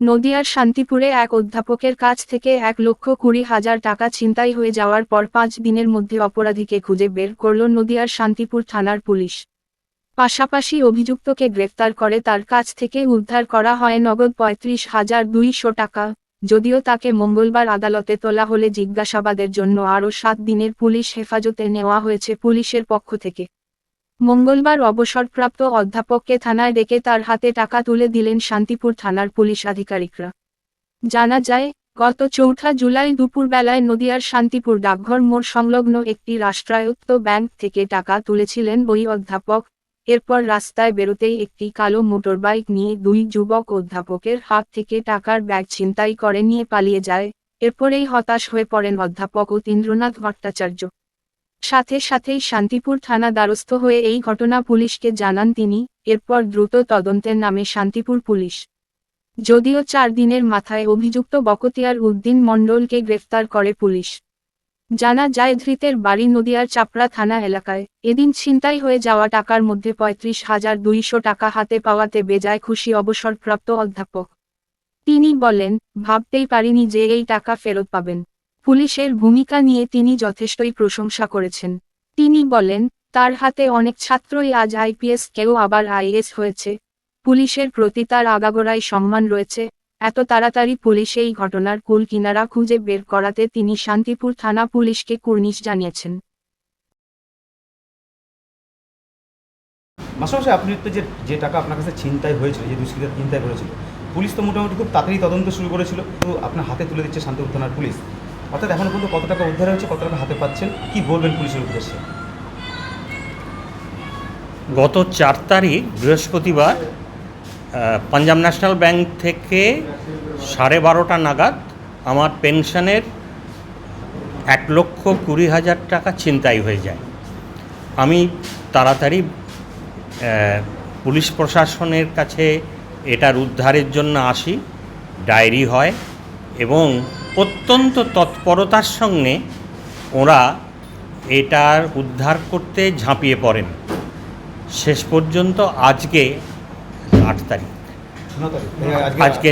নদিয়ার শান্তিপুরে এক অধ্যাপকের কাছ থেকে 1,20,000 টাকা ছিনতাই হয়ে যাওয়ার পর 5 দিনের মধ্যে অপরাধীকে খুঁজে বের করল নদিয়ার শান্তিপুর থানার পুলিশ। পাশাপাশি অভিযুক্তকে গ্রেফতার করে তার কাছ থেকে উদ্ধার করা হয় নগদ 35,200 টাকা। যদিও তাকে মঙ্গলবার আদালতে তোলা হলে জিজ্ঞাসাবাদের জন্য আরও 7 দিনের পুলিশ হেফাজতে নেওয়া হয়েছে পুলিশের পক্ষ থেকে। মঙ্গলবার অবসরপ্রাপ্ত অধ্যাপককে থানায় ডেকে তার হাতে টাকা তুলে দিলেন শান্তিপুর থানার পুলিশ আধিকারিকরা। জানা যায়, গত 4 জুলাই দুপুরবেলায় নদিয়ার শান্তিপুর ডাকঘর মোড় সংলগ্ন একটি রাষ্ট্রায়ত্ত ব্যাংক থেকে টাকা তুলেছিলেন ওই অধ্যাপক। এরপর রাস্তায় বেরোতেই একটি কালো মোটরবাইক নিয়ে 2 যুবক অধ্যাপকের হাত থেকে টাকার ব্যাগ ছিনতাই করে নিয়ে পালিয়ে যায়। এরপরেই হতাশ হয়ে পড়েন অধ্যাপক অতীন্দ্রনাথ ভট্টাচার্য। সাথে সাথেই শান্তিপুর থানা দ্বারস্থ হয়ে এই ঘটনা পুলিশকে জানান তিনি। এরপর দ্রুত তদন্তের নামে শান্তিপুর পুলিশ। যদিও 4 দিনের মাথায় অভিযুক্ত বখতিয়ার উদ্দিন মণ্ডলকে গ্রেফতার করে পুলিশ। জানা যায়, ধৃতের বাড়ি নদিয়ার চাপড়া থানা এলাকায়। এদিন ছিনতাই হয়ে যাওয়া টাকার মধ্যে 35,200 টাকা হাতে পাওয়াতে বেজায় খুশি অবসরপ্রাপ্ত অধ্যাপক। তিনি বলেন, ভাবতেই পারিনি যে এই টাকা ফেরত পাবেন। পুলিশের ভূমিকা নিয়ে তিনি যথেষ্টই প্রশংসা করেছেন। তিনি বলেন, তার হাতে অনেক ছাত্রই আজ আইপিএস, কেউ আবার আইএস হয়েছে। পুলিশের প্রতি তার আগাগোড়াই সম্মান রয়েছে। এত তাড়াতাড়ি পুলিশ এই ঘটনার কুল কিনারা খুঁজে বের করাতে তিনি শান্তিপুর থানা পুলিশকে কুর্নিশ জানিয়েছেন। মাস্টারমশাই, আপনি তো যে টাকা আপনার কাছে ছিনতাই হয়েছিল, যে দুষ্কৃতীরা ছিনতাই করেছিল, পুলিশ তো মোটামুটি খুব তাড়াতাড়ি তদন্ত শুরু করেছিল, তো আপনার হাতে তুলে দিচ্ছে শান্তিপুর থানার পুলিশ। অর্থাৎ এখনো পর্যন্ত কত টাকা উদ্ধার হয়েছে, কত টাকা হাতে পাচ্ছেন, কি বলবেন পুলিশের উদ্দেশ্যে? গত 4 তারিখ বৃহস্পতিবার পাঞ্জাব ন্যাশনাল ব্যাংক থেকে 12:30 নাগাদ আমার পেনশনের 1,20,000 টাকা ছিনতাই হয়ে যায়। আমি তাড়াতাড়ি পুলিশ প্রশাসনের কাছে এটার উদ্ধারের জন্য আসি। ডায়েরি হয় এবং অত্যন্ত তৎপরতার সঙ্গে ওরা এটার উদ্ধার করতে ঝাঁপিয়ে পড়েন। শেষ পর্যন্ত আজকে 8 তারিখ, আজকে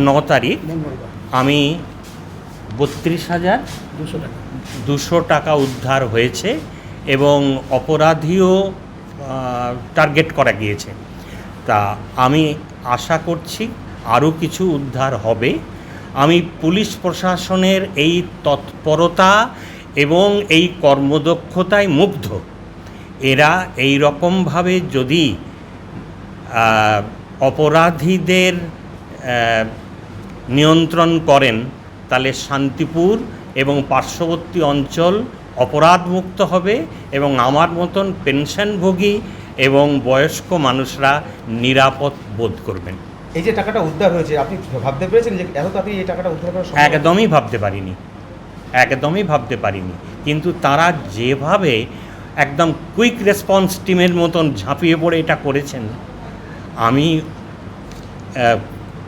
9 তারিখ আমি 32,200 টাকা উদ্ধার হয়েছে এবং অপরাধীও টার্গেট করা গিয়েছে। তা আমি আশা করছি আরও কিছু উদ্ধার হবে। আমি পুলিশ প্রশাসনের এই তৎপরতা এবং এই কর্মদক্ষতায় মুগ্ধ। এরা এই রকমভাবে যদি অপরাধীদের নিয়ন্ত্রণ করেন, তাহলে শান্তিপুর এবং পার্শ্ববর্তী অঞ্চল অপরাধমুক্ত হবে এবং আমার মতন পেনশনভোগী এবং বয়স্ক মানুষরা নিরাপদ বোধ করবেন। এই যে টাকাটা উদ্ধার হয়েছে, আপনি ভাবতে পেরেছেন যে এত তাড়াতাড়ি এই টাকাটা উদ্ধার করা সম্ভব? একদমই ভাবতে পারিনি। কিন্তু তারা যেভাবে একদম কুইক রেসপন্স টিমের মতন ঝাঁপিয়ে পড়ে এটা করেছেন। আমি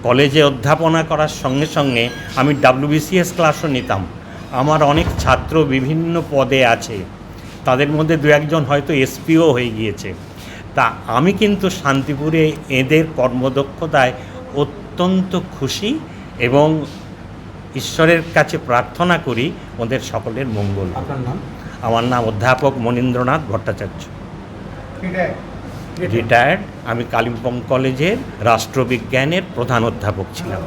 কলেজে অধ্যাপনা করার সঙ্গে সঙ্গে আমি WBCS ক্লাসও নিতাম। আমার অনেক ছাত্র বিভিন্ন পদে আছে, তাদের মধ্যে 2-1 জন হয়তো এসপিও হয়ে গিয়েছে। তা আমি কিন্তু শান্তিপুরে এদের কর্মদক্ষতায় অত্যন্ত খুশি এবং ঈশ্বরের কাছে প্রার্থনা করি ওদের সকলের মঙ্গল। আপনার নাম? আমার নাম অধ্যাপক মনীন্দ্রনাথ ভট্টাচার্য, রিটায়ার্ড। আমি কালিম্পং কলেজের রাষ্ট্রবিজ্ঞানের প্রধান অধ্যাপক ছিলাম।